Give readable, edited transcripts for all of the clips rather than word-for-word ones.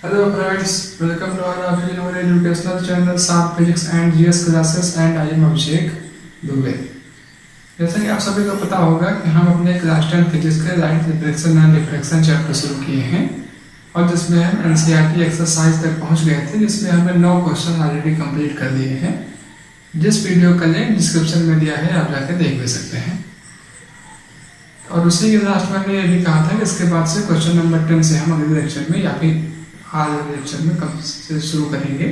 Hello friends, welcome to our available educational channel SAP Physics and GS classes and I am Abhishek Dubey. जैसा कि आप सभी को पता होगा कि हम अपने क्लास 10 फिजिक्स के light reflection and diffraction chapter शुरू किए हैं और जिसमें हम एनसीईआरटी एक्सरसाइज तक पहुंच गए थे, जिसमें हमने 9 क्वेश्चन ऑलरेडी कंप्लीट कर लिए हैं। जिस वीडियो का लिंक डिस्क्रिप्शन में दिया है, आप जाकर देख भी सकते हैं। और उसी के लास्ट में हमने ये भी कहा था कि इसके बाद से क्वेश्चन नंबर 10 से हम अगले लेक्चर में या फिर आज लेक्चर में कब से शुरू करेंगे।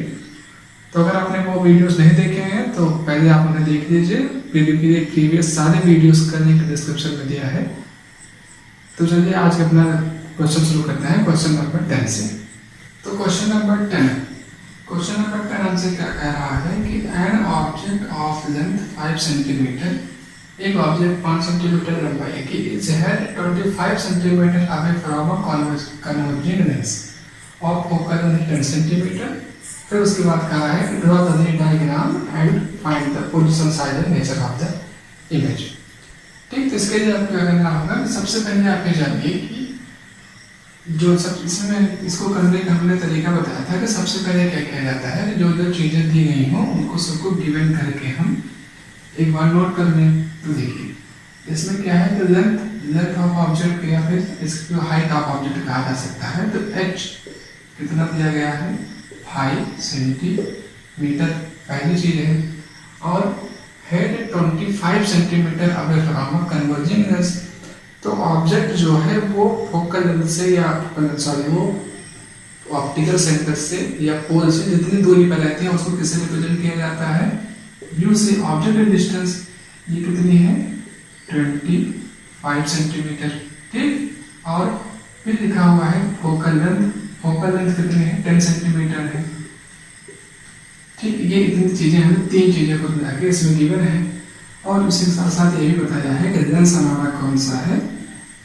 तो अगर आपने वो वीडियोस नहीं देखे हैं तो पहले आप उन्हें देख लीजिए। प्रीवियस सारे वीडियोस का लिंक डिस्क्रिप्शन में दिया है। तो चलिए आज अपना क्वेश्चन शुरू करते हैं क्वेश्चन नंबर 10 से। तो क्वेश्चन नंबर 10 हमसे क्या कह रहा है कि an object of length 5 centimetre, एक ऑब्जेक्ट 5 सेंटीमीटर लंबाई की is had 25 centimetre away from a converging lens of focal length 10 centimetre. फिर उसके बाद कहा है कि draw the diagram and find the position, size and nature of the image. ठीक, तो इसके लिए आपको क्या करना होगा कि सबसे पहले आप ये जानिए कि जो सब इसमें इसको करने का हमने तरीका बताया था कि सबसे पहले क्या किया जाता है कि जो जो चीज़ें दी गई हों उनको सबको गिवन करके हम एक बार नोट कर लें। तो देखिए इसमें क्या है कि लेंथ ऑफ ऑब्जेक्ट या फिर इसको हाइट ऑफ ऑब्जेक्ट कहा जा सकता है। तो h कितना दिया गया है 5 सेंटीमीटर, पहली चीज है। और head 25 centimetre away from converging lens. तो ऑब्जेक्ट जो है वो फोकल लेंथ से या वो ऑप्टिकल सेंटर से या पोल से जितनी दूरी पर रहते हैं उसको किससे रिप्रेजेंट किया जाता है, व्यू से। ऑब्जेक्ट डिस्टेंस ये कितनी है 25 सेंटीमीटर। ठीक, और फिर लिखा हुआ है फोकल लेंथ कितनी है 10 सेंटीमीटर है। ठीक, ये इतनी चीजें हमें 3 चीजें को मिला के इसमें गिवन है। और उसके साथ साथ ये भी बताया है कि लेंस हमारा कौन सा है,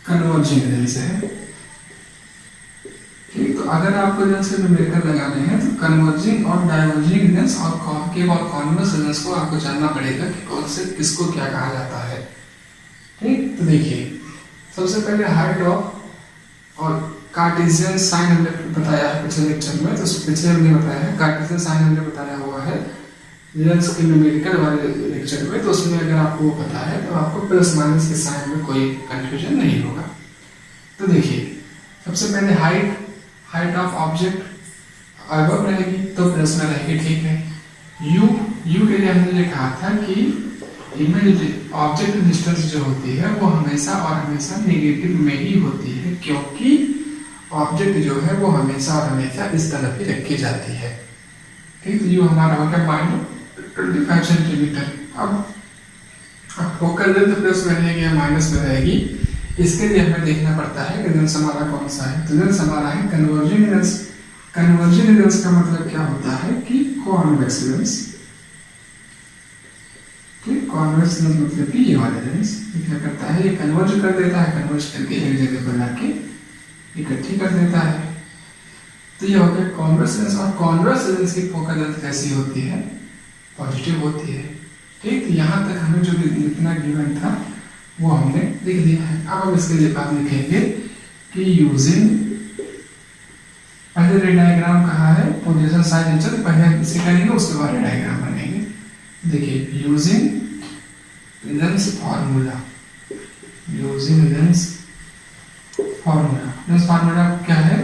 कन्वर्जिंग लेंस है। ठीक, तो अगर आपको लेंस के न्यूमेरिकल लगाने हैं तो कन्वर्जिंग और डाइवर्जिंग लेंस और कॉन्केव और कॉन्वेक्स लेंस को आपको जानना पड़ेगा कि कौन से किसको क्या कहा जाता है। ठीक, तो देखिए सबसे पहले हाइट ऑफ और कार्टेशियन साइन हमने बताया है पिछले लेक्चर में। तो पिछले हमने बताया है कार्टेशियन साइन हमने बताया हुआ है लेंस के न्यूमेरिकल वाले लेक्चर में। तो उसमें अगर आपको पता है तो आपको प्लस माइनस के साइन में कोई कंफ्यूजन नहीं होगा। तो देखिए सबसे पहले हाइट ऑफ ऑब्जेक्ट अबव रहेगी तो प्लस में रहेगी। ठीक है, यू के लिए हमने ये कहा था कि इमेज ऑब्जेक्ट डिस्टेंस जो होती है वो हमेशा और हमेशा नेगेटिव में ही होती है, क्योंकि ऑब्जेक्ट जो है वो हमेशा और हमेशा इस तरफ ही रखी जाती है। ठीक, तो यू हमारा हो गया -25 सेंटीमीटर। अब फोकल लेंथ प्लस में रहेगी या माइनस में रहेगी, इसके लिए हमें देखना पड़ता है कि लेंस हमारा कौन सा है। तो लेंस हमारा है कन्वर्जिंग लेंस। कन्वर्जिंग लेंस का मतलब क्या होता है कि कॉन्वेक्स लेंस। ठीक, कॉन्वेक्स लेंस मतलब कि ये वाला लेंस क्या करता है, ये कन्वर्ज कर देता है, कन्वर्ज करके एक जगह पर लाके इकट्ठी कर देता है। तो ये हो गया कॉन्वेक्स लेंस। और कॉन्वेक्स लेंस की फोकल लेंथ कैसी होती है, पॉजिटिव होती है। ठीक, तो यहाँ तक हमें जो लिखना गिवन था वो हमने लिख दिया है। अब हम इसके लिए बात लिखेंगे कि यूजिंग, पहले रे डायग्राम कहा है पोजीशन साइज नेचर, पहले इसे करेंगे उसके बाद रे डायग्राम बनेंगे। देखिए using lens formula, lens formula क्या है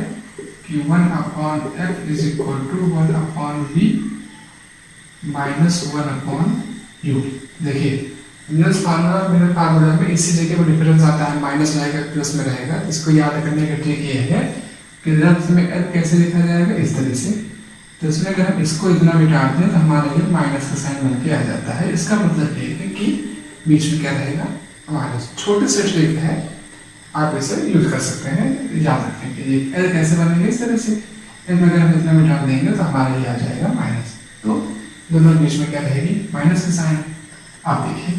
कि 1/f is equal to 1/v minus 1/u। देखिए लेंस फार्मूला मेरे फार्मूला में इसी जगह पर डिफरेंस आता है, माइनस रहेगा प्लस में रहेगा। इसको याद करने का ट्रिक ये है कि लेंस में f कैसे लिखा जाएगा, इस तरह से। तो इसमें अगर हम इसको इतना मिटा दें तो हमारे लिए माइनस का साइन बन के आ जाता है। इसका मतलब ये है कि बीच में क्या रहेगा माइनस। छोटे से ट्रिक है, आप इसे यूज कर सकते हैं, याद रखें कि ये एल कैसे बनेंगे इस तरह से। एल में अगर हम इतना मिटा देंगे तो हमारे लिए आ जाएगा माइनस। तो दोनों बीच में क्या रहेगी माइनस का साइन। आप देखिए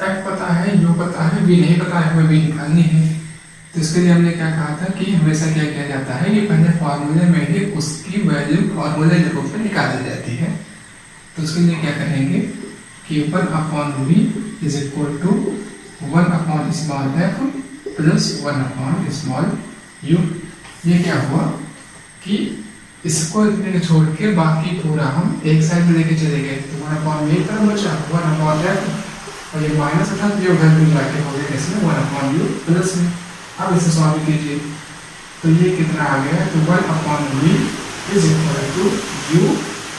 एफ पता है, यू पता है, बी नहीं पता है, हमें बी निकालनी है। तो इसके लिए हमने क्या कहा था कि हमेशा क्या किया जाता है कि पहले फॉर्मूले में ही उसकी वैल्यू फॉर्मूले के रूप में निकाली जाती है। तो उसके लिए क्या करेंगे कि 1/v इज इक्वल टू 1/स्मॉल f प्लस 1/स्मॉल u। ये क्या हुआ कि इसको इतने छोड़ के बाकी पूरा हम एक साइड में लेके चले गए, तो 1/v तरफ बचा 1/f, और ये माइनस था जो घर में जाके हो गया इसमें 1/u प्लस में। अब इसे सॉल्व कीजिए तो ये कितना आ गया, तो 1/v is equal to u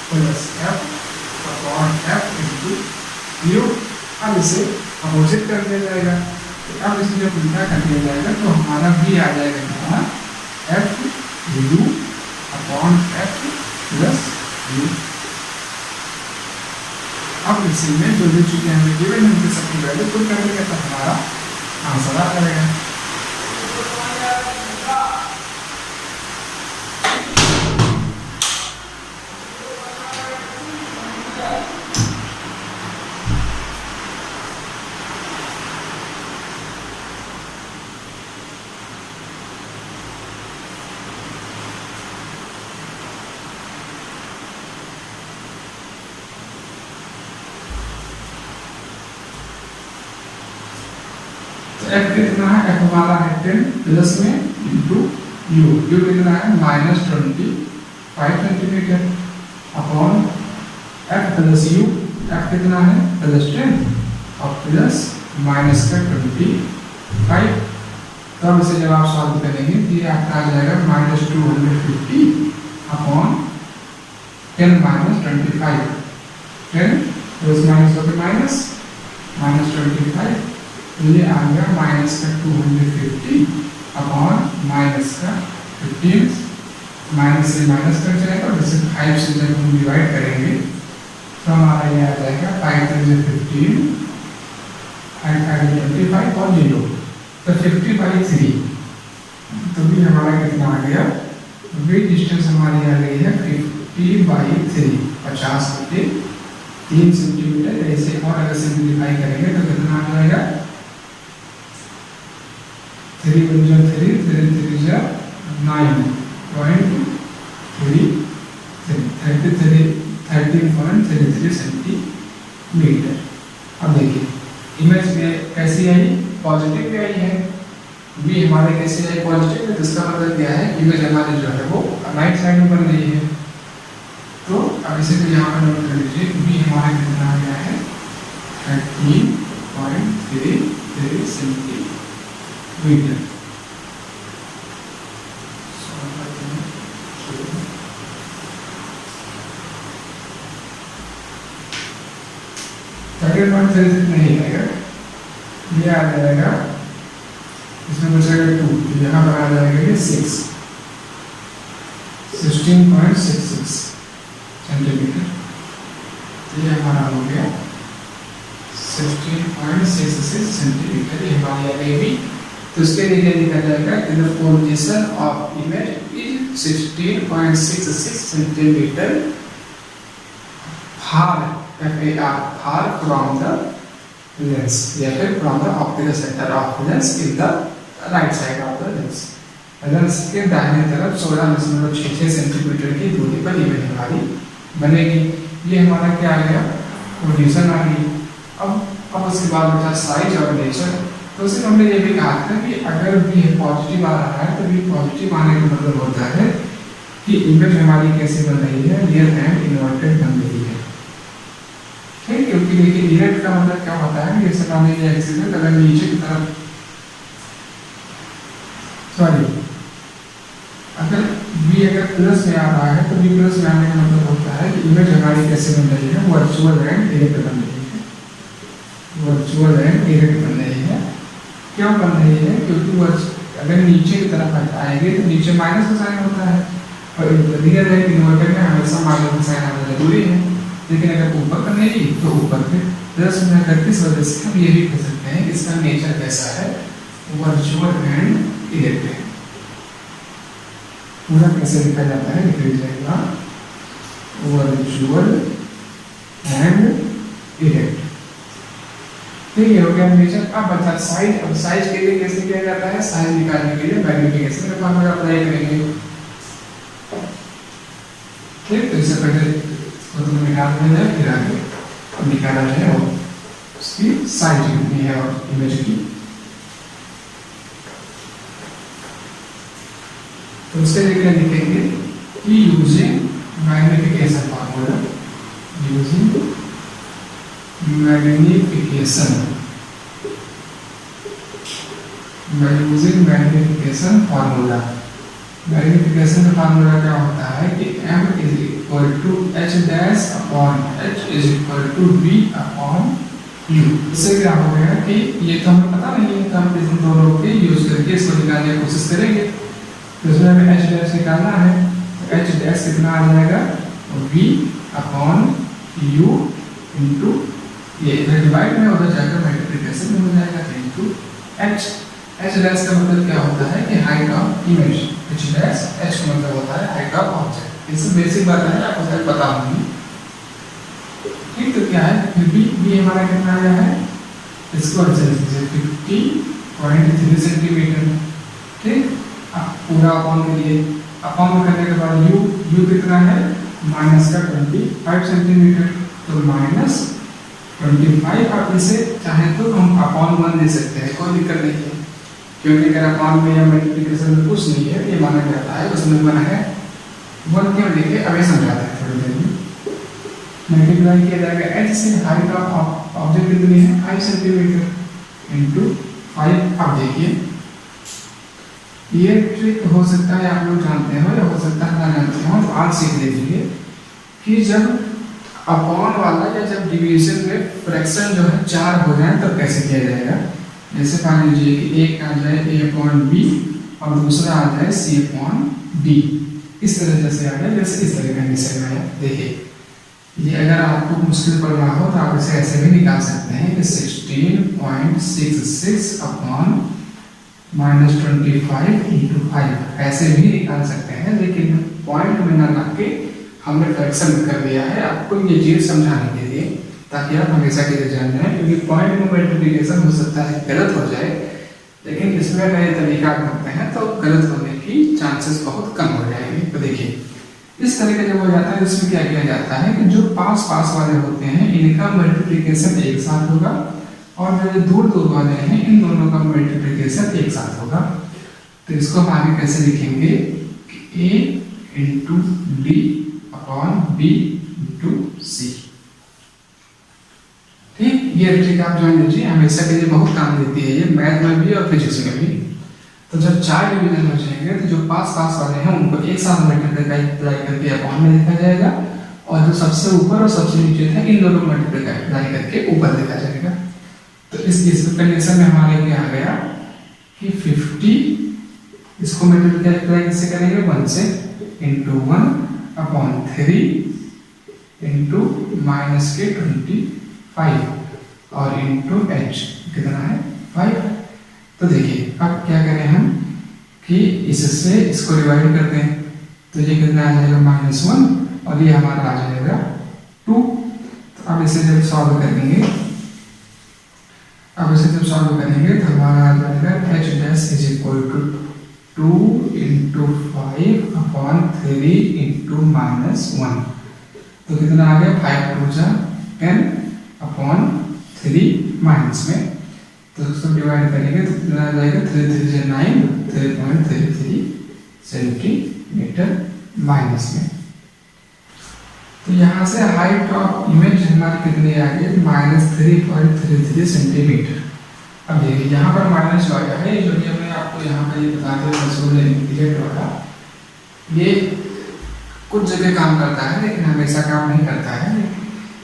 plus f into u। अब इसे अपोजिट कर दिया जाएगा, तो अब इसे जब उल्टा कर दिया जाएगा तो हमारा v आ जाएगा कितना, f u upon f plus u। अब इसी में जो चीजें हमें गिवन है उनकी सबकी वैल्यू पुट कर देंगे तो हमारा आंसर आ जाएगा। f कितना है, f हमारा है 10 प्लस में इंटू u कितना है -25 centimetre upon f plus u, f कितना है +10 और प्लस माइनस का 25। तो अब इसे जब आप सॉल्व करेंगे तो ये आपका आ जाएगा -250 अपॉन 10 - 25, 10 प्लस माइनस होकर -25, तो ये आ गया माइनस का 250 अपॉन माइनस का 15, माइनस से माइनस कट जाएगा और जैसे 5 से जब हम डिवाइड करेंगे तो हमारा ये आ जाएगा 5 × 15, 5 × 25 और 0, तो 50/3। तो भी हमारा कितना आ गया, वे डिस्टेंस हमारी आ गई है 50/3, 50/3 सेंटीमीटर। ऐसे और अगर सिंप्लीफाई करेंगे तो कितना आ जाएगा, 3 × 3 3 3 9.33 सेंटीमीटर। अब देखिए इमेज में कैसी आई, पॉजिटिव भी आई है, बी हमारे कैसे आई पॉजिटिव है, तो इसका मतलब क्या है इमेज हमारी जो है वो राइट साइड में बन रही है। तो अब इसे तो यहाँ पर नोट कर लीजिए, बी हमारा कितना आ गया है 13.33 सेंटीमीटर। 13.33 नहीं आएगा, ये आ जाएगा, इसमें बचेगा 2, तो यहाँ पर आ जाएगा ये 16.66 सेंटीमीटर। तो ये हमारा हो गया 16.66 सेंटीमीटर, ये हमारी आ गई भी। तो इसके लिए लिखा जाएगा कि the position of image is 16.66 centimetre far from the lens, या फिर from the optical center of lens in the right side of the lens। Lens के दाहिने तरफ 16.66 सेंटीमीटर की दूरी पर इमेज हमारी बनेगी। ये हमारा क्या आ गया, पोजीशन आ गई। अब उसके बाद बचा साइज और नेचर। तो उसमें हमने ये भी कहा था कि अगर भी पॉजिटिव आ रहा है तो भी पॉजिटिव आने का मतलब होता है कि इमेज हमारी कैसे बन रही है, रियल एंड इन्वर्टेड बन रही है। ठीक, क्योंकि देखिए इरेक्ट का मतलब क्या होता है, जैसे मान लीजिए एक्सिस है, अगर नीचे की तरफ अगर प्लस में आ रहा है तो बी प्लस में आने का मतलब होता है कि इमेज हमारी कैसे बन रही है, वर्चुअल एंड इरेक्ट बन रही है। वर्चुअल एंड इरेक्ट बन रही है, क्यों बन रही है, क्योंकि अगर नीचे की तरफ आएंगे तो नीचे माइनस का साइन होता है और रियल एंड इन्वर्टेड में हमेशा माइनस का साइन आना जरूरी है। लेकिन अगर ऊपर बनेगी तो ऊपर पे प्लस में करके इस वजह से हम ये भी कह सकते हैं कि इसका नेचर कैसा है, वर्चुअल एंड इरेक्ट है। पूरा कैसे लिखा जाता है, लिख जाएगा वर्चुअल एंड इरेक्ट। ठीक है, हो गया नेचर। अब बचा साइज। अब साइज के लिए कैसे किया जाता है, साइज निकालने के लिए मैग्निफिकेशन का फॉर्मूला अप्लाई करेंगे। ठीक, तो इससे पहले तो निकाल देना है, फिर आगे अब निकाला जाए और उसकी साइज कितनी है और इमेज की। तो उसके लिए लिखेंगे कि using magnification formula, using magnification formula. Magnification का फार्मूला क्या होता है कि m is equal to h dash upon h is equal to v upon u। इससे क्या हो गया कि ये तो हमें पता नहीं है, तो हम इन दोनों के यूज करके इसको निकालने की कोशिश करेंगे। तो इसमें हमें h डैश निकालना है, तो h डैश कितना आ जाएगा, v अपॉन u इंटू ये इधर डिवाइड में उधर जाकर मल्टीप्लिकेशन में हो जाएगा इंटू h। h डैश का मतलब क्या होता है कि height of image, h dash h का मतलब होता है हाइट ऑफ ऑब्जेक्ट। इससे बेसिक बात है, आपको शायद पता होगी। ठीक, तो क्या है, फिर भी हमारा कितना आया है, इसको अच्छे से 50.3 सेंटीमीटर। ठीक, अब पूरा अपॉन के लिए अपॉन करने के बाद u कितना है, माइनस का 25 सेंटीमीटर, तो माइनस 25। आप इसे चाहे तो हम अपॉन 1 दे सकते हैं, कोई दिक्कत नहीं है, क्योंकि अगर अपॉन में या मल्टीप्लिकेशन में कुछ नहीं है, ये माना जाता है उसमें 1 है। 1 क्यों लिखे अभी समझाते हैं थोड़ी देर में। मल्टीप्लाई किया जाएगा h से, हाइट ऑफ ऑब्जेक्ट कितनी है 5 सेंटीमीटर इंटू 5। अब देखिए ये ट्रिक हो सकता है आप लोग जानते हो या हो सकता है ना जानते हो, तो आज सीख लीजिए कि जब अपॉन वाला या जब डिवीजन में फ्रैक्शन जो है 4 हो जाए तब कैसे किया जाएगा। जैसे मान लीजिए कि एक आ जाए a अपॉन b और दूसरा आ जाए c अपॉन b, इस तरह से आ जाए, जैसे इस तरह कंडीशन में। देखिए ये अगर आपको मुश्किल पड़ रहा हो तो आप इसे ऐसे भी निकाल सकते हैं कि 16.66 अपॉन -25 इंटू 5, ऐसे भी निकाल सकते हैं, लेकिन पॉइंट में ना लाके हमने फ्रैक्शन कर दिया है आपको ये चीज समझाने के लिए, ताकि आप हमेशा के लिए जान जाएं। क्योंकि पॉइंट में मल्टीप्लिकेशन हो सकता है गलत हो जाए, लेकिन इसमें नए तरीका करते हैं तो गलत होने की चांसेस बहुत कम हो जाएंगे। तो देखिए इस तरह का जब हो जाता है, इसमें क्या किया जाता है कि जो पास वाले होते हैं इनका मल्टीप्लिकेशन एक साथ होगा, और जो दूर वाले हैं इन दोनों का मल्टीप्लिकेशन एक साथ होगा। तो इसको हम आगे कैसे लिखेंगे कि a into D upon b into c। ठीक, ये ट्रिक आप जान लीजिए, हमेशा के लिए बहुत काम देती है ये, मैथ में भी और फिजिक्स में भी। तो जब 4 डिवीजन हो जाएंगे तो जो पास वाले हैं उनको एक साथ मल्टीप्लाई करके अपॉन में लिखा जाएगा, और जो सबसे ऊपर और सबसे नीचे थे इन दोनों मल्टीप्लाई करके ऊपर लिखा जाएगा। तो इस कंडीशन में हमारे क्या आ गया कि 50, इसको मल्टीप्लाई से करेंगे 1 से, इंटू 1 अपॉन 3 इंटू माइनस के 25 और इंटू h कितना है 5। तो देखिए अब क्या करें हम कि इससे इसको डिवाइड कर दें, तो ये कितना आ जाएगा -1 और ये हमारा आ जाएगा 2। तो अब इसे जब सॉल्व करेंगे तो हमारा आ जाएगा h dash is equal to 2 into 5 upon 3 into -1। तो कितना आ गया 5 2 जा 10 अपॉन 3 माइनस में, तो उसको डिवाइड करेंगे तो कितना आ जाएगा 3 3 से 9 3.33 सेंटीमीटर माइनस में। तो यहाँ से हाइट ऑफ इमेज हमारी कितनी आ गई -3.33 सेंटीमीटर। अब देखिए यहाँ पर माइनस आया है, जो कि हमने आपको यहाँ पर ये बताते हुए मशहूर इंटीग्रेट वाला, ये कुछ जगह काम करता है लेकिन हमेशा काम नहीं करता है।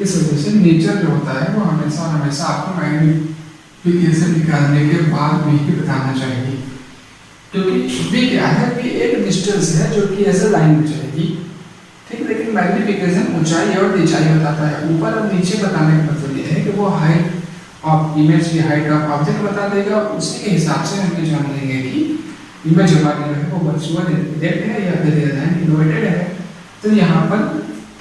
इस वजह से नेचर जो होता है वो हमेशा आपको मैग्निफिकेशन निकालने के बाद भी ही बताना चाहिए, क्योंकि भी क्या है कि एक डिस्टेंस है जो कि ऐसे लाइन में चलेगी। ठीक, लेकिन मैग्निफिकेशन ऊंचाई और नीचाई बताता है, ऊपर और नीचे बताने का मतलब ये है कि वो हाइट ऑफ इमेज की हाइट ऑफ ऑब्जेक्ट बता देगा, और उसी के हिसाब से हम ये जान लेंगे कि इमेज हमारे जो है वो वर्चुअल रिफ्लेक्ट है या फिर इन्वर्टेड है। तो यहाँ पर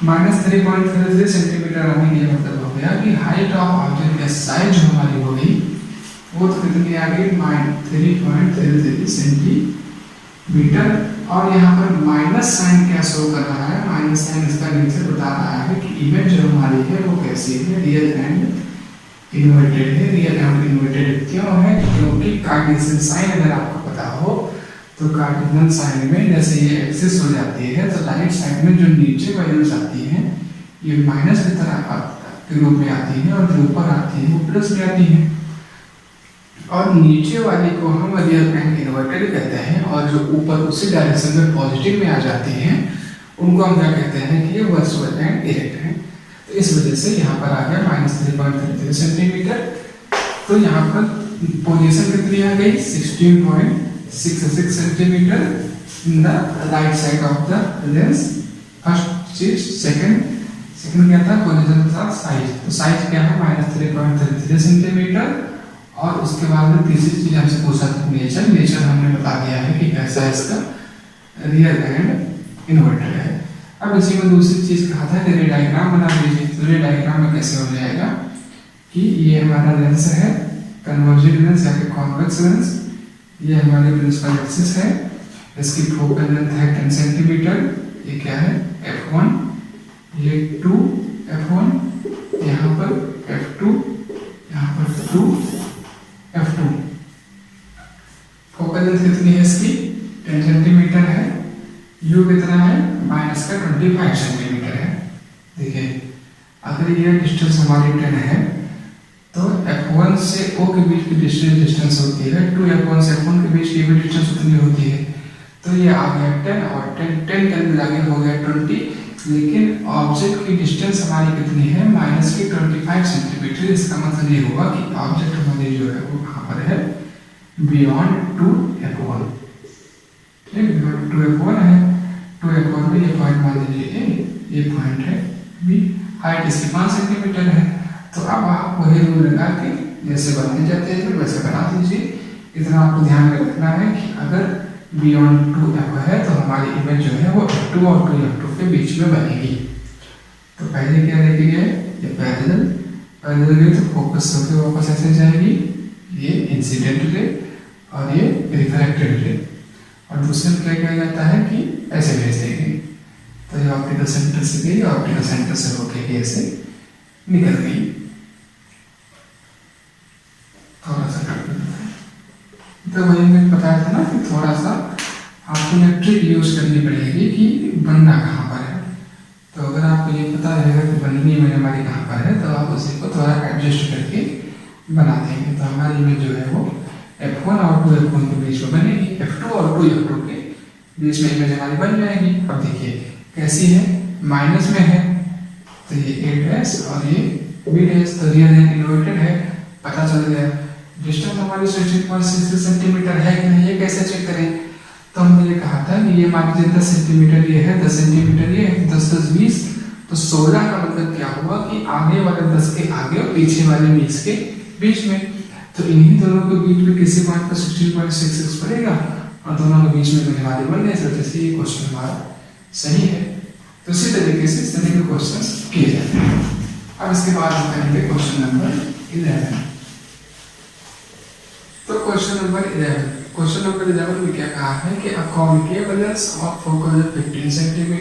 -3.33 सेंटीमीटर आने के मतलब हो गया कि हाइट ऑफ ऑब्जेक्ट की साइज जो हमारी होगी वो तो कितनी आ गई 3.33 सेंटीमीटर। और यहाँ पर माइनस साइन क्या शो कर रहा है, माइनस साइन इसका नेचर बता रहा है कि इमेज जो हमारी है वो कैसी है, रियल एंड इन्वर्टेड है। रियल एंड इन्वर्टेड क्यों है, क्योंकि कार्टेशियन साइन अगर आपको पता हो तो कार्डिनल साइड में जैसे ये एक्सिस हो जाती है तो राइट साइड में जो नीचे वैल्यूज आती हैं ये माइनस की तरह के रूप में आती है और जो ऊपर आती है वो प्लस में आती है। और नीचे वाले को हम रियल एंड इन्वर्टेड कहते हैं और जो ऊपर उसी डायरेक्शन में पॉजिटिव में आ जाते हैं उनको हम क्या कहते हैं कि ये वर्चुअल एंड इरेक्ट है। तो इस वजह से यहाँ पर आ गया -3.33 सेंटीमीटर। तो यहाँ पर पोजीशन कितनी आ गई 16.66 centimetre in the right side of the lens. First चीज सेकंड क्या था पोजीशन के साथ साइज। तो साइज क्या है -3.33 सेंटीमीटर। और उसके बाद में तीसरी चीज हमसे पूछा था नेचर हमने बता दिया है कि कैसा है इसका रियल एंड इन्वर्टेड है। अब इसी में दूसरी चीज कहा था कि रे डायग्राम बना दीजिए। तो रे डायग्राम में कैसे हो जाएगा कि ये हमारा लेंस है कन्वर्जिंग लेंस या फिर कॉन्वेक्स लेंस, ये हमारी प्रिंसिपल एक्सिस है, इसकी फोकल लेंथ है 10 सेंटीमीटर, ये क्या है f1, ये 2 f1, यहाँ पर f2, यहाँ पर 2 f2। फोकल लेंथ कितनी है इसकी 10 सेंटीमीटर है, u कितना है -25 सेंटीमीटर है। देखिए अगर ये डिस्टेंस हमारी 10 है तो f1 से o के बीच की डिस्टेंस होती है 2f1 से f1 के बीच की भी डिस्टेंस उतनी होती है। तो ये आ गया 10 और 10 मिला हो गया 20। लेकिन ऑब्जेक्ट की डिस्टेंस हमारी कितनी है -25 सेंटीमीटर। इसका मतलब ये हुआ कि ऑब्जेक्ट हमारी जो है वो कहाँ पर है बियॉन्ड 2f1। ठीक है 2f1 है, 2f1 में ये पॉइंट मान लीजिए ये पॉइंट है बी, हाइट इसकी 5 सेंटीमीटर है। तो अब आप वही रूल लगा के जैसे बनाए जाते हैं वैसे बना दीजिए। इतना आपको ध्यान में रखना है कि अगर बियॉन्ड 2f है तो हमारी इमेज जो है वो f2 और 2f2 के बीच में बनेगी। तो पहले क्या देखेंगे ये पैरेलल रे तो फोकस होकर वापस ऐसे जाएगी, ये इंसिडेंट रे और ये रिफ्रैक्टेड रे। और दूसरे में क्या किया जाता है कि ऐसे भेज देंगे। तो ये ऑप्टिकल सेंटर से गई और ऑप्टिकल सेंटर से होकर ऐसे निकल गई। थोड़ा सा तो वही मैं बताया था ना कि थोड़ा सा आपको ये ट्रिक यूज करनी पड़ेगी कि बनना कहाँ पर है। तो अगर आपको ये पता रहेगा कि बननी में हमारी कहाँ पर है तो आप उसी को थोड़ा एडजस्ट करके बना देंगे। तो हमारी इमेज जो है वो f1 और 2f1 के बीच में बनेगी, f2 और 2f2 के बीच में इमेज हमारी बन जाएगी। अब देखिए कैसी है माइनस में है तो ये a' और ये b', तो रियल एंड इन्वर्टेड है, पता चल गया। डिस्टेंस हमारी 16.66 सेंटीमीटर है कि नहीं ये कैसे चेक करें। तो हमने ये कहा था कि ये मान लीजिए 10 सेंटीमीटर ये है, 10 सेंटीमीटर ये है, 10 10 20 तो 16 का मतलब क्या हुआ कि आगे वाले 10 के आगे और पीछे वाले 20 के बीच में। तो इन्हीं दोनों के बीच में किसी पॉइंट पर 16.66 पड़ेगा और दोनों के बीच में तो हमारी बन गई। तो जैसे ये क्वेश्चन हमारा सही है। तो इसी तरीके से इस तरह के क्वेश्चन किए जाते हैं। अब इसके बाद हम करेंगे क्वेश्चन नंबर 11। तो क्वेश्चन नंबर 11 में क्या कहा है कि a concave lens of focal length 15 cm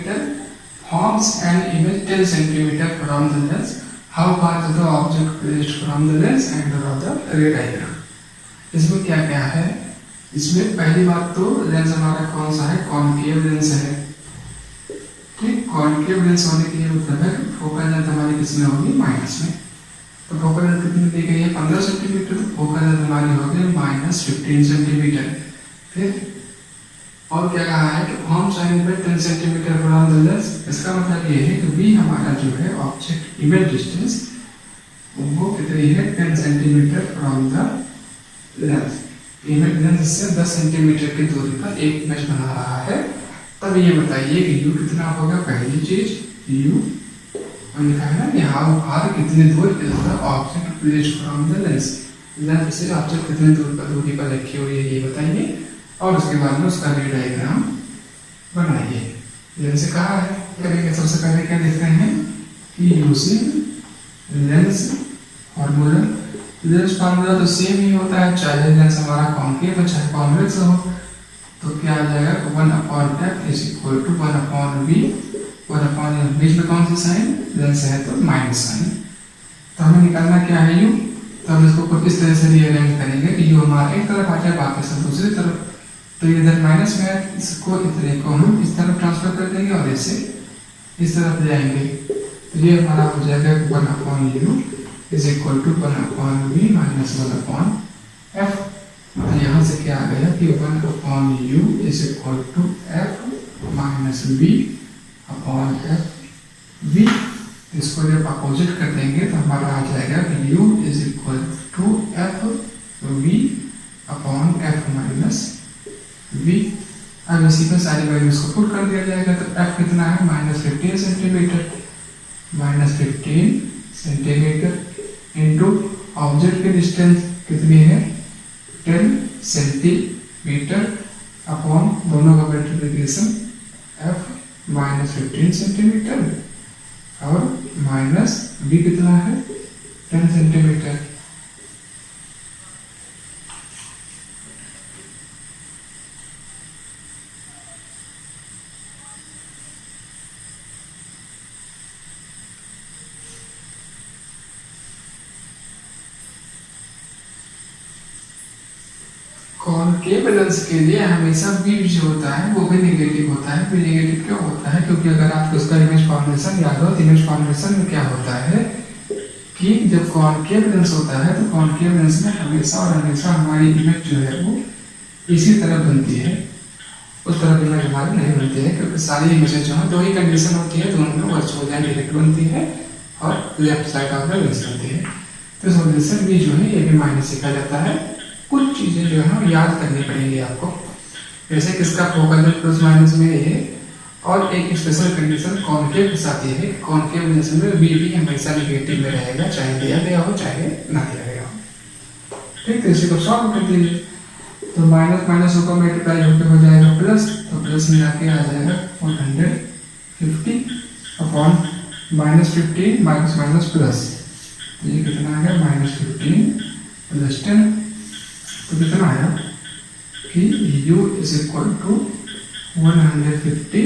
forms an image 10 cm from the lens. How far is the object placed from the lens and draw the ray diagram. इसमें क्या क्या है, इसमें पहली बात तो लेंस हमारा कौन सा है कॉन्केव लेंस है। ठीक, कॉन्केव लेंस होने के लिए मतलब है फोकल लेंथ हमारी किसमें होगी माइनस में। तो फोकल लेंथ कितनी दी गई है 15 सेंटीमीटर, तो फोकल लेंथ हमारी होगी -15 सेंटीमीटर। फिर और क्या कहा है कि फॉर्म साइन पे 10 सेंटीमीटर फ्रॉम द लेंस। इसका मतलब ये है कि बी हमारा जो है ऑब्जेक्ट इमेज डिस्टेंस वो कितनी है 10 centimetre from the lens. Image lens से 10 सेंटीमीटर की दूरी पर एक इमेज बना रहा है। तब ये बताइए कि u कितना होगा। पहली चीज u लिखा है ना कि हाउ फार कितने दूर is the object placed from the lens. Lens से ऑब्जेक्ट कितने दूरी पर रखी हुई है ये बताइए और उसके बाद में उसका रे डायग्राम बनाइए। लेंस से कहा है करेंगे। सबसे पहले क्या देख रहे हैं कि using lens formula. Lens formula तो सेम ही होता है चाहे लेंस हमारा कॉन्केव हो चाहे कॉन्वेक्स हो। तो क्या आ जाएगा 1/f is equal to 1/v 1/, बीच में कौन सी साइन लेंस है तो माइनस साइन। तो हमें निकालना क्या है u। तो हम इसको इस तरह से रीअरेंज करेंगे कि u हमारा एक तरफ आ जाए बाकी सब दूसरी तरफ। तो इधर माइनस में है, इसको इतने को हम इस तरफ ट्रांसफर कर देंगे और इसे इस तरफ ले आएंगे। तो ये हमारा हो जाएगा 1/u is equal to 1/v minus 1/f। तो यहाँ से क्या आ गया कि 1/u is equal to f minus v/f v। इसको जब अपोजिट कर देंगे तो हमारा आ जाएगा कि u is equal to f v/f minus v। अब इसी में सारी वैल्यूज को पुट कर दिया जाएगा। तो f कितना है -15 सेंटीमीटर, -15 सेंटीमीटर इंटू ऑब्जेक्ट की डिस्टेंस कितनी है 10 सेंटीमीटर अपॉन दोनों का मल्टीप्लिकेशन f -15 सेंटीमीटर और माइनस v कितना है 10 सेंटीमीटर। कॉनकेव लेंस के लिए हमेशा v जो होता है वो भी नेगेटिव होता है। भी नेगेटिव क्यों होता है? क्योंकि अगर आपको उसका इमेज फॉर्मेशन याद हो तो इमेज फॉर्मेशन में क्या होता है कि जब कॉनकेव लेंस होता है तो कॉनकेव लेंस में हमेशा और हमेशा हमारी इमेज जो है वो इसी तरह बनती है, उस तरह की इमेज हमारी नहीं बनती है। क्योंकि सारी इमेजेस जो है दो ही कंडीशन होती है, दोनों में वर्चुअल एंड डायरेक्ट बनती है और left side of the lens बनती है। तो इस वजह से v जो है ये भी माइनस लिखा जाता है। कुछ चीजें जो है याद करनी पड़ेंगी आपको, जैसे किसका फोकल लेंथ प्लस माइनस में है और एक स्पेशल कंडीशन कॉनकेव के साथ ये है, कॉनकेव लेंस में v भी हमेशा नेगेटिव में रहेगा, चाहे दिया गया हो चाहे ना दिया गया हो। ठीक, तो इसी को सॉल्व कर दीजिए। तो माइनस माइनस ऊपर मल्टीप्लाई होकर हो जाएगा प्लस, तो प्लस में आके आ जाएगा 150 अपॉन -15 माइनस माइनस प्लस। तो ये कितना आ गया -15 प्लस 10। तो कितना आया कि u is equal to 150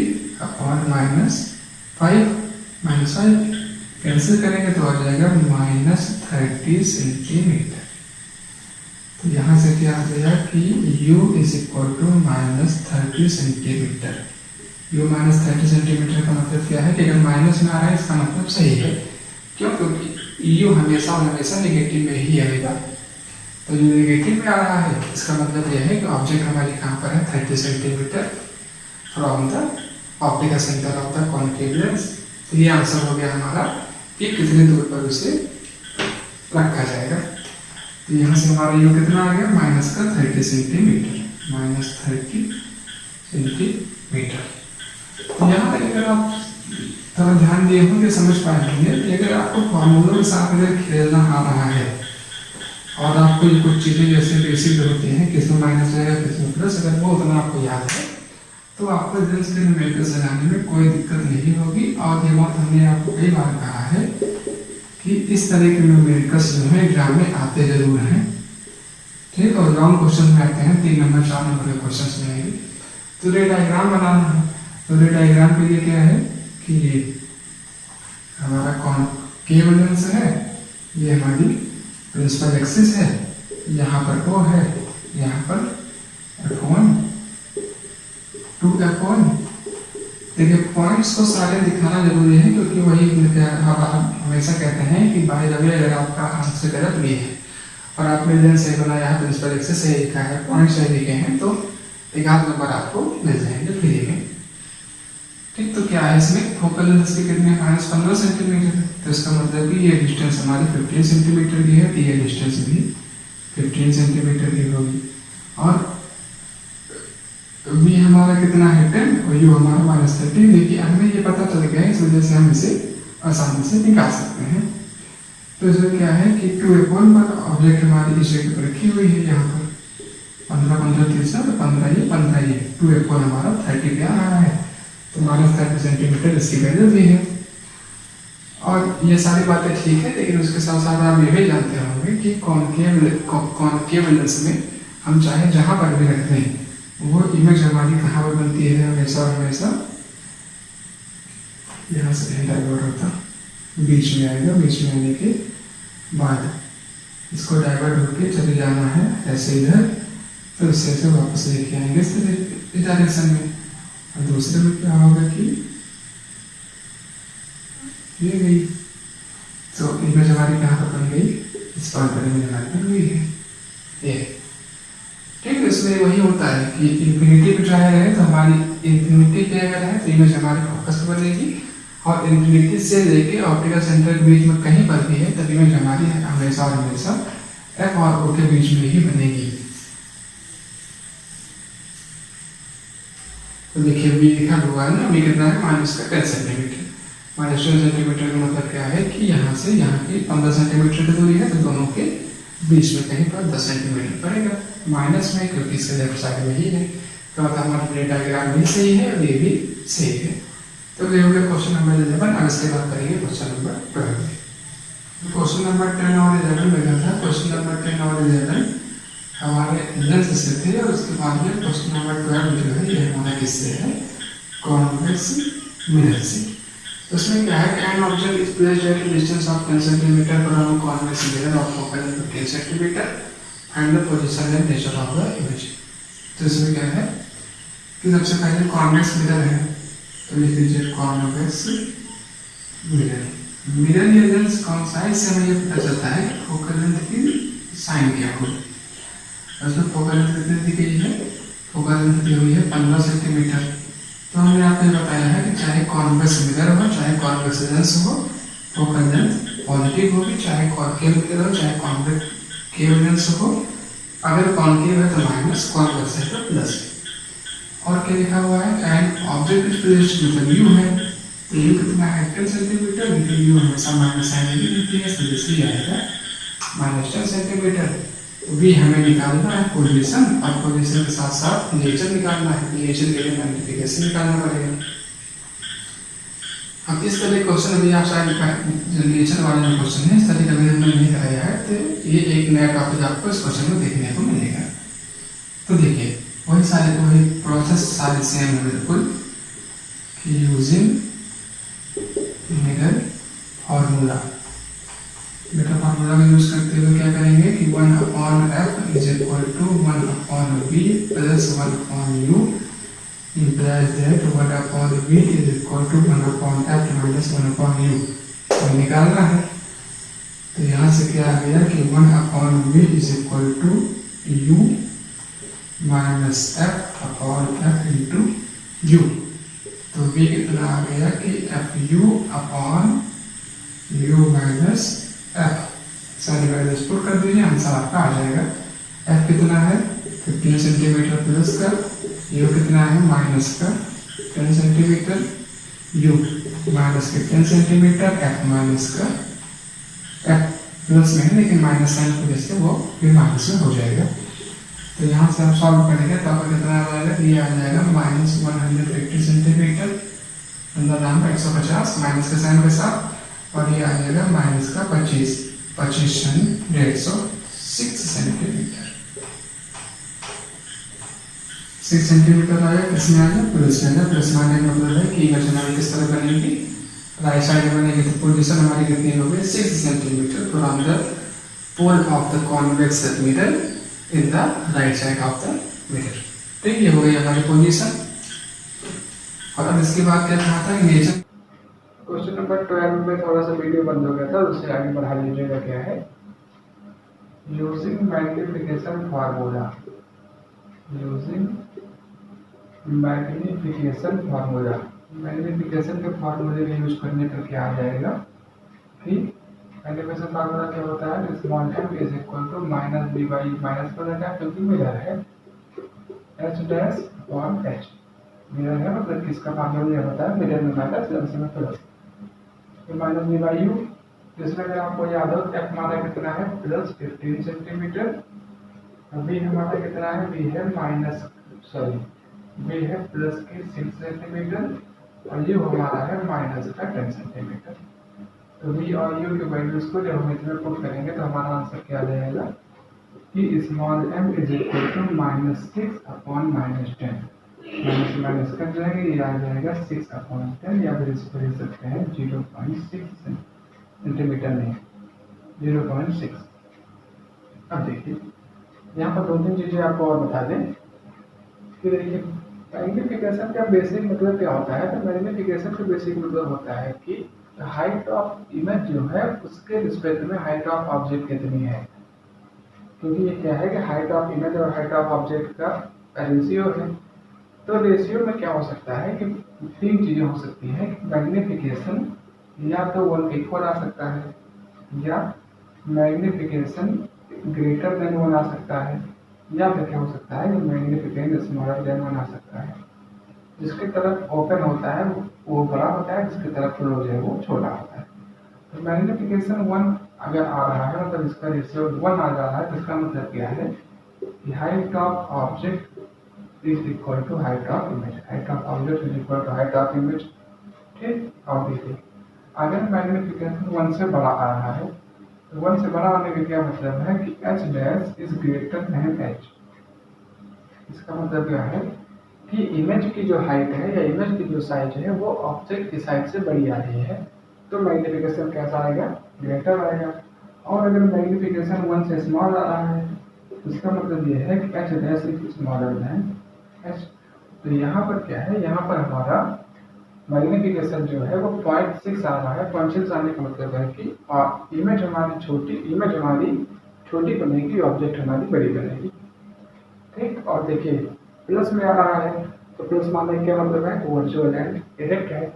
upon -5 cancel करेंगे तो आ जाएगा -30 सेंटीमीटर। तो यहाँ से क्या आ गया कि u is equal to -30 centimetre. u -30 centimetre का मतलब क्या है कि अगर माइनस में आ रहा है इसका मतलब सही है। क्यों? क्योंकि u हमेशा और हमेशा नेगेटिव में ही आएगा। तो जो नेगेटिव में आ रहा है इसका मतलब यह है कि ऑब्जेक्ट हमारी कहाँ पर है 30 centimetre from the optical centre of the concave lens. तो ये आंसर हो गया हमारा कि कितने दूर पर उसे रखा जाएगा। तो यहाँ से हमारा u कितना आ गया -30 सेंटीमीटर, -30 सेंटीमीटर। तो यहाँ तक अगर आप थोड़ा ध्यान दिए होंगे समझ पाएंगे कि अगर आपको फॉर्मूलों के साथ अगर खेलना आ रहा है और आपको ये कुछ चीज़ें जैसे बेसिक होती हैं, किसमें माइनस रहेगा किसमें प्लस, अगर वो उतना आपको याद है तो आपको लेंस के न्यूमेरिकल्स लगाने में कोई दिक्कत नहीं होगी। और ये बात हमने आपको कई बार कहा है कि इस तरह के न्यूमेरिकल्स जो है एग्जाम में आते जरूर हैं। ठीक, और लॉन्ग क्वेश्चन में आते हैं, 3 नंबर 4 नंबर के क्वेश्चन में आएंगे। तो रे डायग्राम बनाना है। तो रे डायग्राम के लिए क्या है कि ये हमारा कॉनकेव लेंस है, ये हमारी प्रिंसिपल एक्सिस है, यहाँ पर O है, यहाँ पर F1 2F1। देखिए पॉइंट्स को सारे दिखाना जरूरी है क्योंकि वही हम हमेशा कहते हैं कि बाय द वे अगर आपका आंसर गलत भी है और आपने लेंस सही बनाया है, प्रिंसिपल एक्सिस सही लिखा है, पॉइंट सही लिखे हैं तो 1 आध नंबर आपको मिल जाएंगे फ्री में। ठीक, तो क्या है इसमें फोकल लेंथ की कितने -15 सेंटीमीटर है। तो इसका मतलब कि ये डिस्टेंस हमारी 15 सेंटीमीटर की है, तो ये डिस्टेंस भी 15 सेंटीमीटर की होगी। और v हमारा कितना है 10 और u हमारा -30। देखिए हमें ये पता चल गया है, इस वजह से हम इसे आसानी से निकाल सकते हैं। तो इसमें क्या है कि 2F1 पर ऑब्जेक्ट हमारी इस जगह पर रखी हुई है, यहाँ पर 15 15 30 तो 15 ये 2F1 हमारा 30 पे आ रहा है, तो -30 सेंटीमीटर इसकी वैल्यू भी है। और ये सारी बातें ठीक है, लेकिन उसके साथ साथ आप ये भी जानते होंगे कि कॉनकेव लेंस में हम चाहे जहाँ पर भी रखते हैं वो इमेज हमारी कहाँ पर बनती है हमेशा और हमेशा यहाँ से डाइवर्ट होता बीच में आएगा। बीच में आने के बाद इसको डाइवर्ट होके चले जाना है ऐसे इधर, तो इस तरह से वापस लेके आएंगे इस डायरेक्शन में। और दूसरे में क्या होगा कि ये गई, तो इमेज हमारी कहाँ पर बन गई, इस पॉइंट पर इमेज हमारी बन गई है ये। ठीक है, इसमें वही होता है कि इन्फिनिटी पे ट्रायल है तो हमारी इन्फिनिटी पे अगर है तो इमेज हमारी फोकस पे बनेगी, और इन्फिनिटी से लेके ऑप्टिकल सेंटर के बीच में कहीं पर भी है तब इमेज हमारी हमेशा और हमेशा एफ और ओ के बीच में ही बनेगी। तो देखिए बी लिखा हुआ है ना, बी कितना है माइनस का 10 सेंटीमीटर। माइनस 10 सेंटीमीटर का मतलब क्या है कि यहाँ से यहाँ की 15 सेंटीमीटर की दूरी है, तो दोनों के बीच में कहीं पर 10 सेंटीमीटर पड़ेगा माइनस में, क्योंकि इसके लेफ्ट साइड में ही है। तो मतलब हमारा प्लेट डायग्राम भी सही है और ये भी सही है। तो ये हो गया क्वेश्चन नंबर 11। अब इसके बाद करेंगे क्वेश्चन नंबर 12। क्वेश्चन नंबर 10 और 11 में था। क्वेश्चन नंबर 10 और 11 हमारे लेंस से थे, और उसके बाद में क्वेश्चन नंबर 12 जो है ये हमारा किससे है, कॉन्वेक्स मिरर से। तो उसमें क्या है, an object is placed at A distance of 10 centimetre from convex mirror of focal length 10 centimetre, find the position and nature of the image. तो इसमें क्या है कि सबसे पहले कॉन्वेक्स मिरर है, तो लिख लीजिए कॉन्वेक्स मिरर। मिरर या लेंस कौन सा है, इससे हमें ये पता चलता है फोकल लेंथ की साइन क्या होगी। उसमें फोकल लेंथ कितनी दी गई है, फोकल लेंथ दी हुई है 15 सेंटीमीटर। तो हमने आपको बताया है कि चाहे कॉन्वेक्स मिरर हो चाहे कॉन्वेक्स लेंस हो, फोकल लेंथ पॉजिटिव होगी, चाहे कॉन्केव मिरर हो चाहे कॉन्वेक्स लेंस हो। अगर कॉन्केव है तो माइनस, कॉन्वेक्स है तो प्लस। और क्या लिखा हुआ है, एंड ऑब्जेक्ट इज प्लेस्ड मतलब यू है, तो यू कितना है 10 सेंटीमीटर, लेकिन यू हमेशा माइनस साइन देती है, तो जैसे आएगा माइनस 10 सेंटीमीटर। भी हमें निकालना है पोजीशन, और पोजीशन के साथ साथ नेचर निकालना है, नेचर के लिए मैग्निफिकेशन निकालना पड़ेगा। अब इस तरह क्वेश्चन अभी आप शायद जो नेचर वाला जो क्वेश्चन है इस तरह का हमने नहीं कराया है, तो ये एक नया टॉपिक आपको इस क्वेश्चन में देखने को मिलेगा। तो देखिए वही सारे वही प्रोसेस सारे सेम है बिल्कुल, कि यूजिंग मिरर फार्मूला, बेटा फार्मूला का यूज करते हुए क्या करेंगे कि 1/f is equal to 1/v plus 1/u implies that 1/v is equal to 1/f minus 1/u। तो निकालना है, तो यहाँ से क्या आ गया कि 1/v is equal to u minus f/f into u। तो v कितना आ गया कि fu/u minus f। सारी वैल्यूज पुट कर दीजिए, आंसर आपका आ जाएगा। f कितना है 15 सेंटीमीटर प्लस का, u कितना है माइनस का 10 सेंटीमीटर, u माइनस के 10 सेंटीमीटर, f माइनस का, f प्लस में है लेकिन माइनस साइन की वजह से वो फिर माइनस में हो जाएगा। तो यहाँ से आप सॉल्व करेंगे तो आपका कितना आ जाएगा, ये आ जाएगा माइनस 150 सेंटीमीटर, अंदर नाम 150 माइनस के साइन के साथ, और ये आ जाएगा माइनस का 25 सेंटीमीटर। 6 सेंटीमीटर आया, किसमें आ गया प्लस में आ गया। प्लस में आने का मतलब है कि इमेज हमारी किस तरह बनेगी, राइट साइड में बनेगी। तो पोजीशन हमारी कितनी हो गई 6 centimetre from the pole of the convex mirror in the right side of the mirror. ठीक, ये हो गई हमारी पोजीशन। और अब इसके बाद क्या कहा था, नेचर। क्वेश्चन नंबर 12 में थोड़ा सा वीडियो बंद हो गया था, उससे आगे बढ़ा लीजिएगा। क्या है, using magnification formula, using magnification formula. Magnification के फार्मूले का यूज करने पर क्या आ जाएगा कि मैग्निफिकेशन फार्मूला क्या होता है, small m is equal to minus b by minus पर है क्योंकि मिरर है, h dash upon h। Mirror है मतलब किसका फार्मूला ये होता है, मिरर में माइनस लेंस में प्लस, तो माइनस b बाई u। जिसमें अगर आपको याद हो f हमारा कितना है प्लस 15 सेंटीमीटर, b हमारा कितना है, b है माइनस b है प्लस के 6 सेंटीमीटर, और u हमारा है माइनस का 10 सेंटीमीटर। तो v और u के वैल्यूज को जब हम इसमें पुट करेंगे तो हमारा आंसर क्या आ जाएगा कि small m is equal to -6 upon -10। Minus minus cut जाएंगे, ये आ जाएगा 6/10, या फिर इसको लिख सकते हैं 0.6 सेंटीमीटर नहीं 0.6। अब देखिए यहाँ पर 2-3 चीज़ें आपको और बता दें कि देखिए मैग्नीफिकेशन का बेसिक मतलब क्या होता है। तो मैग्नीफिकेशन का बेसिक मतलब होता है कि हाइट ऑफ इमेज जो है उसके रिस्पेक्ट में हाइट ऑफ ऑब्जेक्ट कितनी है। क्योंकि ये क्या है कि हाइट ऑफ इमेज और हाइट ऑफ ऑब्जेक्ट का रेशियो है। तो रेशियो में क्या हो सकता है कि 3 चीज़ें हो सकती हैं। मैग्नीफिकेशन या तो 1 आ सकता है, या मैग्नीफिकेशन ग्रेटर देन 1 आ सकता है, या फिर क्या हो सकता है कि मैग्नीफिकेशन स्मॉलर देन 1 आ सकता है। जिसकी तरफ ओपन होता है वो बड़ा होता है, जिसकी तरफ क्लोज है वो छोटा होता है। तो मैग्नीफिकेशन 1 अगर आ रहा है मतलब इसका रेशियो 1 आ रहा है, तो इसका मतलब क्या है कि height of object is equal to height of image. Height of object is equal to height of image. ठीक। और देखिए अगर मैग्नीफिकेशन 1 से बड़ा आ रहा है, तो 1 से बड़ा आने का क्या मतलब है कि H dash is greater than H. इसका मतलब क्या है कि इमेज की जो हाइट है या इमेज की जो साइज है वो ऑब्जेक्ट की साइज से बड़ी आ रही है, तो मैग्नीफिकेशन कैसा आएगा, ग्रेटर आएगा। और अगर मैग्नीफिकेशन 1 से स्मॉल आ रहा है तो इसका मतलब ये है कि H dash is smaller than H. तो यहाँ पर क्या है, यहाँ पर हमारा मैग्नीफिकेशन जो है वो 0.6 आ रहा है। 0.6 आने का मतलब है कि इमेज हमारी छोटी बनेगी, ऑब्जेक्ट हमारी बड़ी बनेगी। ठीक। और देखिए प्लस में आ रहा है, तो प्लस मानने का क्या मतलब है, वर्चुअल एंड डायरेक्ट है।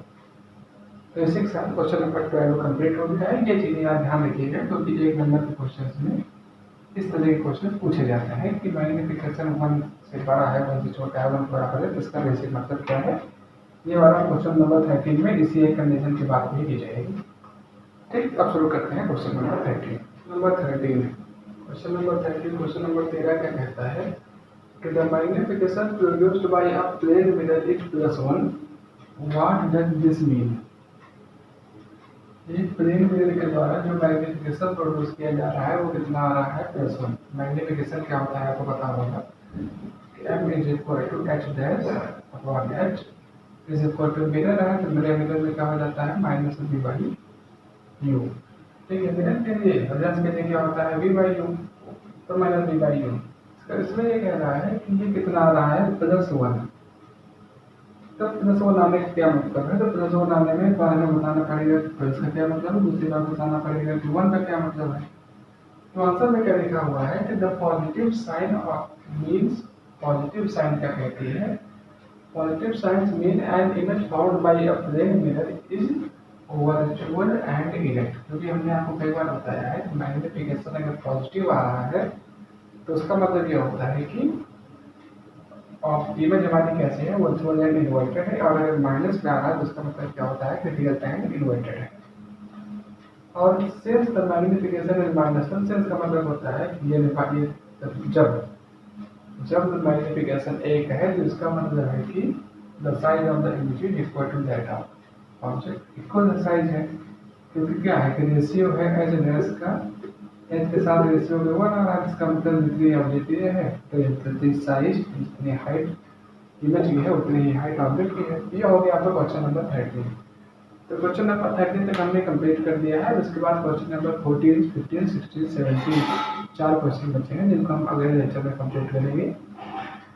तो इसी के साथ क्वेश्चन नंबर 12 कंप्लीट हो गया है। ये चीज़ें आप ध्यान रखिएगा क्योंकि 1 नंबर के क्वेश्चन में इस तरह के क्वेश्चन पूछे जाते हैं कि मैग्नीफिकेशन 1 से बड़ा है, 1 से छोटा है, 1 बराबर है, तो इसका बेसिक मतलब क्या है। ये वाला क्वेश्चन नंबर 13 में इसी एक कंडीशन की बात भी की जाएगी। ठीक। अब शुरू करते हैं क्वेश्चन नंबर 13। क्वेश्चन नंबर 13 क्या कहता है कि the magnification produced by a plane mirror is +1। What does this mean. एक प्लेन मिरर के द्वारा जो मैग्नीफिकेशन प्रोड्यूस किया जा रहा है वो कितना आ रहा है, +1। मैग्नीफिकेशन क्या होता है आपको पता होगा, m is equal to H dash upon H is equal to mirror है, तो मिरर में क्या हो जाता है -v/u। ठीक है। मिरर के लिए रेफरेंस के लिए क्या होता है v/u, तो -v/u। इसमें ये कह रहा है कि ये कितना आ रहा है, +1। तो +1 आने का क्या मतलब है, तो +1 आने में एक बार हमें बताना पड़ेगा तो इसका क्या मतलब है, दूसरी बार बताना पड़ेगा कि 1 का क्या मतलब है। तो आंसर में क्या लिखा हुआ है कि the positive sign of means, positive sign क्या कहती है, positive science mean an image found by a plane mirror is virtual and erect. क्योंकि हमने आपको कई बार बताया है कि मैग्नीफिकेशन अगर पॉजिटिव आ रहा है तो उसका मतलब ये होता है कि इमेज हमारी कैसे है, वर्चुअल एंड इन्वर्टेड है। और अगर माइनस में आ रहा है तो उसका मतलब क्या होता है कि रियल एंड इन्वर्टेड है। और since the magnification is -1, since का मतलब होता है कि ये जब मैग्नीफिकेशन 1 है तो इसका मतलब है कि the size of the image is equal to that of object. Equal size है क्योंकि क्या है कि रेशियो है एच डैश का, एच के साथ रेशियो में 1 आ रहा है, इसका मतलब जितनी ऑब्जेक्ट ये है तो जितनी साइज जितनी हाइट इमेज की है उतनी ही हाइट ऑब्जेक्ट की है। ये हो गया आपका क्वेश्चन नंबर 13। तो क्वेश्चन नंबर 13 तक हमने कंप्लीट कर दिया है। उसके बाद क्वेश्चन नंबर 14, 15, 16, 17 4 क्वेश्चन बचे हैं जिनको हम अगले लेक्चर में कंप्लीट करेंगे।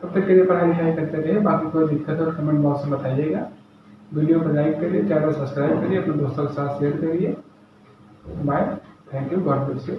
तब तक के लिए पढ़ाई लिखाई करते रहिए। बाकी कोई दिक्कत हो कमेंट बॉक्स में बताइएगा। वीडियो को लाइक करिए, चैनल सब्सक्राइब करिए, अपने दोस्तों के साथ शेयर करिए। Bye. Thank you. God bless you.